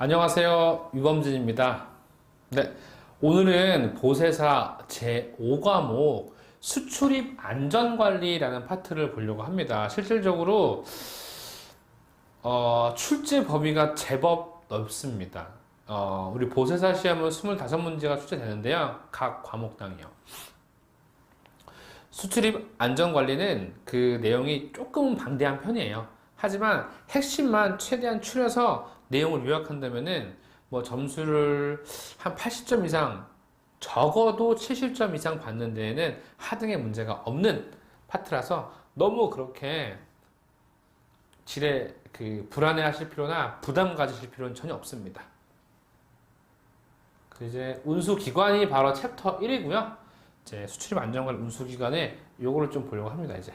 안녕하세요. 유범진입니다. 네, 오늘은 보세사 제5과목 수출입 안전관리라는 파트를 보려고 합니다. 실질적으로 출제 범위가 제법 넓습니다. 우리 보세사 시험은 25문제가 출제되는데요. 각 과목당이요. 수출입 안전관리는 그 내용이 조금 방대한 편이에요. 하지만 핵심만 최대한 추려서 내용을 요약한다면은 뭐 점수를 한 80점 이상, 적어도 70점 이상 받는 데에는 하등의 문제가 없는 파트라서 너무 그렇게 질에 불안해 하실 필요나 부담 가지실 필요는 전혀 없습니다. 이제 운수기관이 바로 챕터 1이고요. 이제 수출입 안전관리 운수기관에 요거를 좀 보려고 합니다. 이제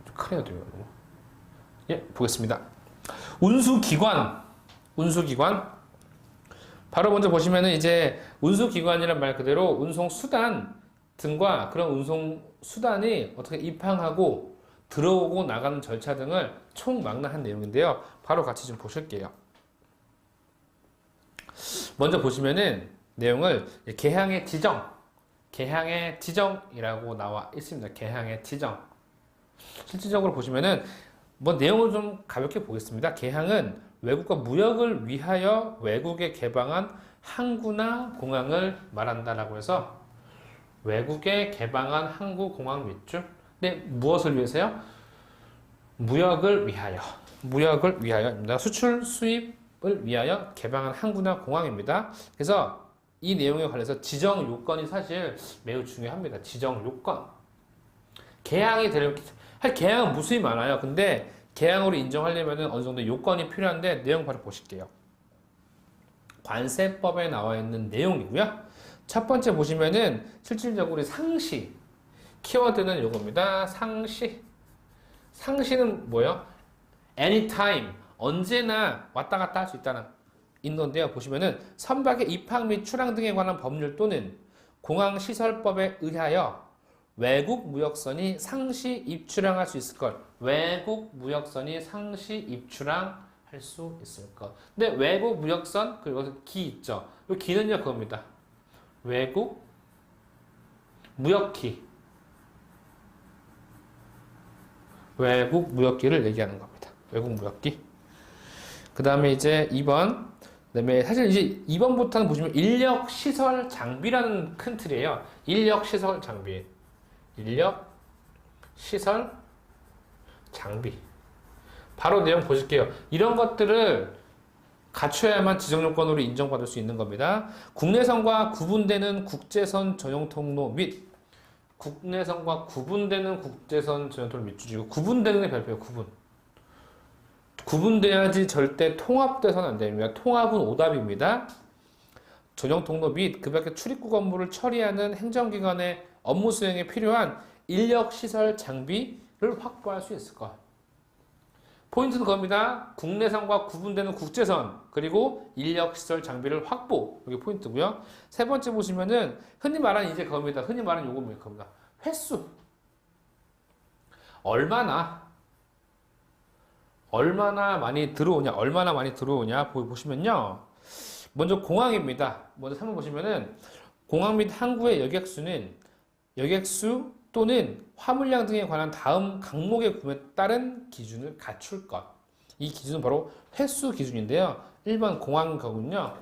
좀 크네요. 예, 보겠습니다. 운수기관 바로 먼저 보시면은 이제 운수기관이란 말 그대로 운송수단 등과 그런 운송수단이 어떻게 입항하고 들어오고 나가는 절차 등을 총망라한 내용인데요. 바로 같이 좀 보실게요. 먼저 보시면은 내용을 개항의 지정이라고 나와 있습니다. 개항의 지정. 실질적으로 보시면은 뭐 내용을 좀 가볍게 보겠습니다. 개항은 외국과 무역을 위하여 외국에 개방한 항구나 공항을 말한다라고 해서 외국에 개방한 항구, 공항 밑줄. 네, 무엇을 위해서요? 무역을 위하여입니다. 수출, 수입을 위하여 개방한 항구나 공항입니다. 그래서 이 내용에 관해서 지정 요건이 사실 매우 중요합니다. 지정 요건. 개항이 되려면 개항은 무수히 많아요. 근데 개항으로 인정하려면 어느 정도 요건이 필요한데 내용 바로 보실게요. 관세법에 나와 있는 내용이고요. 첫 번째 보시면은 실질적으로 상시 키워드는 요겁니다. 상시는 뭐예요? anytime 언제나 왔다 갔다 할 수 있다는 인도인데요. 보시면은 선박의 입항 및 출항 등에 관한 법률 또는 공항시설법에 의하여 외국 무역선이 상시 입출항할 수 있을 것. 외국 무역선이 상시 입출항할 수 있을 것. 근데 외국 무역선 그리고 기 있죠. 이 기는요 그겁니다. 외국 무역기. 외국 무역기를 얘기하는 겁니다. 외국 무역기. 그 다음에 이제 2번. 그다음에 사실 이제 2번부터는 보시면 인력 시설 장비라는 큰 틀이에요. 인력 시설 장비. 인력, 시설, 장비. 바로 내용 보실게요. 이런 것들을 갖춰야만 지정요건으로 인정받을 수 있는 겁니다. 국내선과 구분되는 국제선 전용 통로 및 국내선과 구분되는 국제선 전용 통로 밑줄이고 구분되는 게 별표예요. 구분돼야지 절대 통합돼서는 안 됩니다. 통합은 오답입니다. 전용 통로 및 그 밖에 출입국 업무를 처리하는 행정기관의 업무 수행에 필요한 인력, 시설, 장비를 확보할 수 있을 것. 포인트는 겁니다. 국내선과 구분되는 국제선 그리고 인력, 시설, 장비를 확보. 이게 포인트고요. 세 번째 보시면은 흔히 말하는 이제 겁니다. 흔히 말하는 요겁니다. 횟수. 얼마나 많이 들어오냐 보시면요. 먼저 공항입니다. 먼저 3번 보시면은 공항 및 항구의 여객수 또는 화물량 등에 관한 다음 항목의 구매에 따른 기준을 갖출 것. 이 기준은 바로 횟수 기준인데요. 1번 공항 경우는요.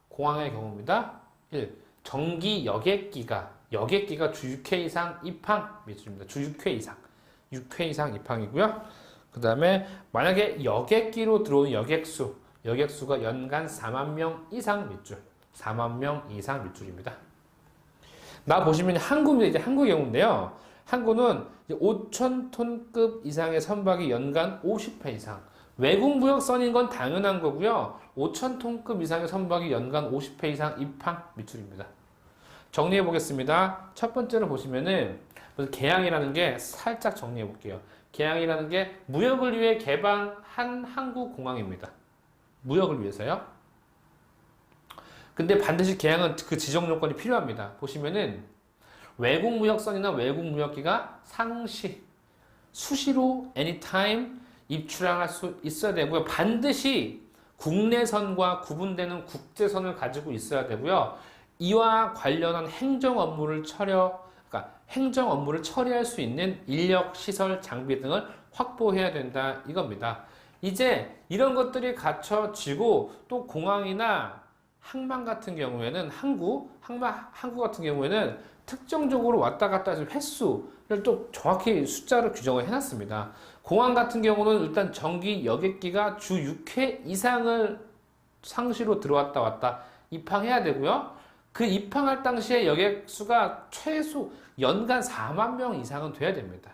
공항의 경우입니다. 1. 정기 여객기가 주 6회 이상 입항 밑줄입니다. 주 6회 이상 입항이고요. 그 다음에 만약에 여객기로 들어온 여객수가 연간 4만 명 이상 밑줄. 4만 명 이상 밑줄입니다. 나 보시면 항구입니다. 이제 항구의 경우인데요. 항구는 5,000톤급 이상의 선박이 연간 50회 이상. 외국 무역선인 건 당연한 거고요. 5,000톤급 이상의 선박이 연간 50회 이상 입항 밑줄입니다. 정리해 보겠습니다. 첫 번째로 보시면은 개항이라는 게 살짝 정리해 볼게요. 개항이라는 게 무역을 위해 개방한 항구 공항입니다. 무역을 위해서요. 근데 반드시 개항은 그 지정 요건이 필요합니다. 보시면은 외국 무역선이나 외국 무역기가 상시, 수시로 anytime 입출항할 수 있어야 되고요. 반드시 국내선과 구분되는 국제선을 가지고 있어야 되고요. 이와 관련한 행정 업무를 그러니까 행정 업무를 처리할 수 있는 인력, 시설, 장비 등을 확보해야 된다 이겁니다. 이제 이런 것들이 갖춰지고 또 공항이나 항만 같은 경우에는 항구 같은 경우에는 특정적으로 왔다 갔다 하는 횟수를 또 정확히 숫자로 규정을 해놨습니다. 공항 같은 경우는 일단 정기 여객기가 주 6회 이상을 상시로 들어왔다 왔다 입항해야 되고요. 그 입항할 당시에 여객 수가 최소 연간 4만 명 이상은 돼야 됩니다.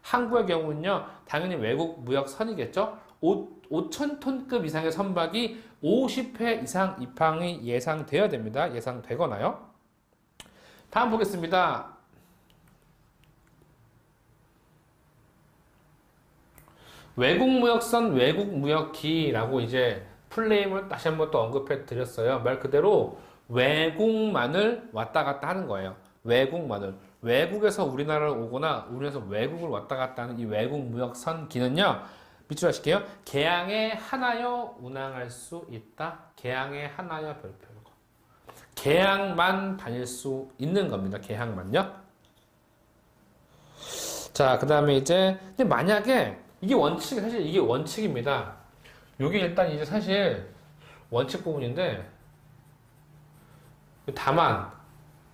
항구의 경우는요, 당연히 외국 무역선이겠죠. 5,000톤급 이상의 선박이 50회 이상 입항이 예상되어야 됩니다. 예상되거나요. 다음 보겠습니다. 외국무역선, 외국무역기라고 이제 풀네임을 다시 한번 또 언급해 드렸어요. 말 그대로 외국만을 왔다 갔다 하는 거예요. 외국만을. 외국에서 우리나라를 오거나 우리나라에서 외국을 왔다 갔다 하는 이 외국무역선기는요, 밑줄 하실게요. 개항에 하나여 운항할 수 있다. 개항에 하나여 별표. 개항만 다닐 수 있는 겁니다. 개항만요. 자, 그 다음에 이제, 근데 만약에, 사실 이게 원칙입니다. 요게 일단 이제 사실 원칙 부분인데, 다만,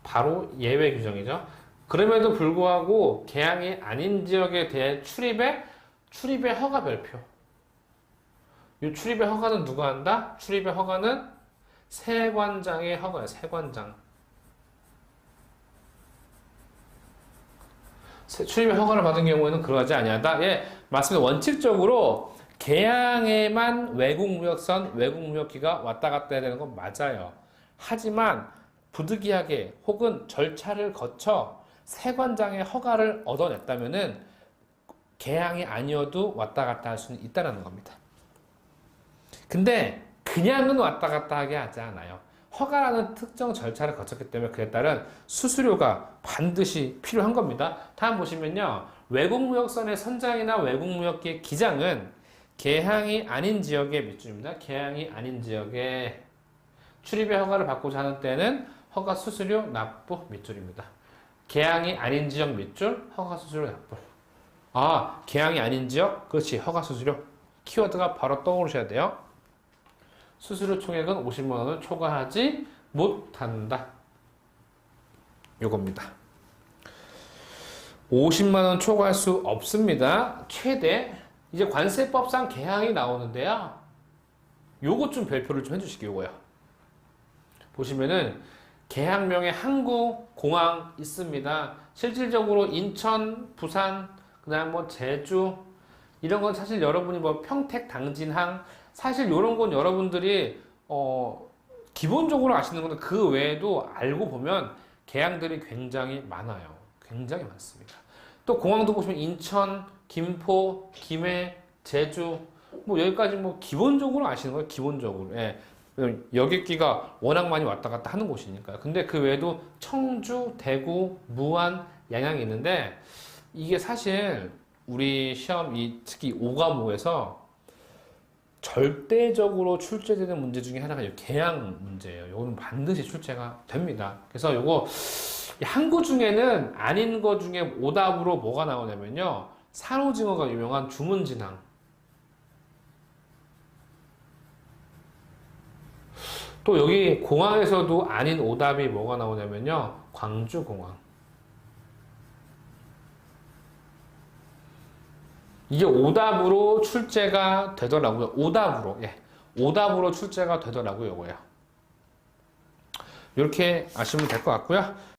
바로 예외 규정이죠. 그럼에도 불구하고, 개항이 아닌 지역에 대해 출입의 허가 별표. 이 출입의 허가는 누가 한다? 출입의 허가는 세관장의 허가예요. 세관장. 출입의 허가를 받은 경우에는 그러하지 아니하다. 예, 맞습니다. 원칙적으로 개항에만 외국무역선, 외국무역기가 왔다 갔다 해야 되는 건 맞아요. 하지만 부득이하게 혹은 절차를 거쳐 세관장의 허가를 얻어냈다면은 개항이 아니어도 왔다 갔다 할 수는 있다는 겁니다. 근데 그냥은 왔다 갔다 하게 하지 않아요. 허가라는 특정 절차를 거쳤기 때문에 그에 따른 수수료가 반드시 필요한 겁니다. 다음 보시면요. 외국무역선의 선장이나 외국무역기의 기장은 개항이 아닌 지역의 밑줄입니다. 개항이 아닌 지역에 출입의 허가를 받고자 하는 때는 허가 수수료 납부 밑줄입니다. 개항이 아닌 지역 밑줄, 허가 수수료 납부. 아, 개항이 아닌 지역? 그렇지, 허가 수수료. 키워드가 바로 떠오르셔야 돼요. 수수료 총액은 50만 원을 초과하지 못한다. 요겁니다. 50만 원 초과할 수 없습니다. 최대 이제 관세법상 개항이 나오는데요. 요것 좀 별표를 좀 해주시기 요거요. 보시면은 개항명에 항구, 공항 있습니다. 실질적으로 인천, 부산, 그다음 뭐 제주 이런 건 사실 여러분이 뭐 평택, 당진항 사실 이런 건 여러분들이 기본적으로 아시는 건데 그 외에도 알고 보면 개항들이 굉장히 많아요. 굉장히 많습니다. 또 공항도 보시면 인천, 김포, 김해, 제주 뭐 여기까지 뭐 기본적으로 아시는 거예요. 기본적으로. 예. 여객기가 워낙 많이 왔다 갔다 하는 곳이니까요. 근데 그 외에도 청주, 대구, 무안, 양양이 있는데 이게 사실 우리 시험 특히 5과목에서 절대적으로 출제되는 문제 중에 하나가 개항 문제예요. 이거는 반드시 출제가 됩니다. 그래서 요거 항구 중에는 아닌 거 중에 오답으로 뭐가 나오냐면요. 산호징어가 유명한 주문진항. 또 여기 공항에서도 아닌 오답이 뭐가 나오냐면요. 광주공항. 이게 오답으로 출제가 되더라고요. 오답으로. 예. 오답으로 출제가 되더라고요. 요거요. 이렇게 아시면 될 것 같고요.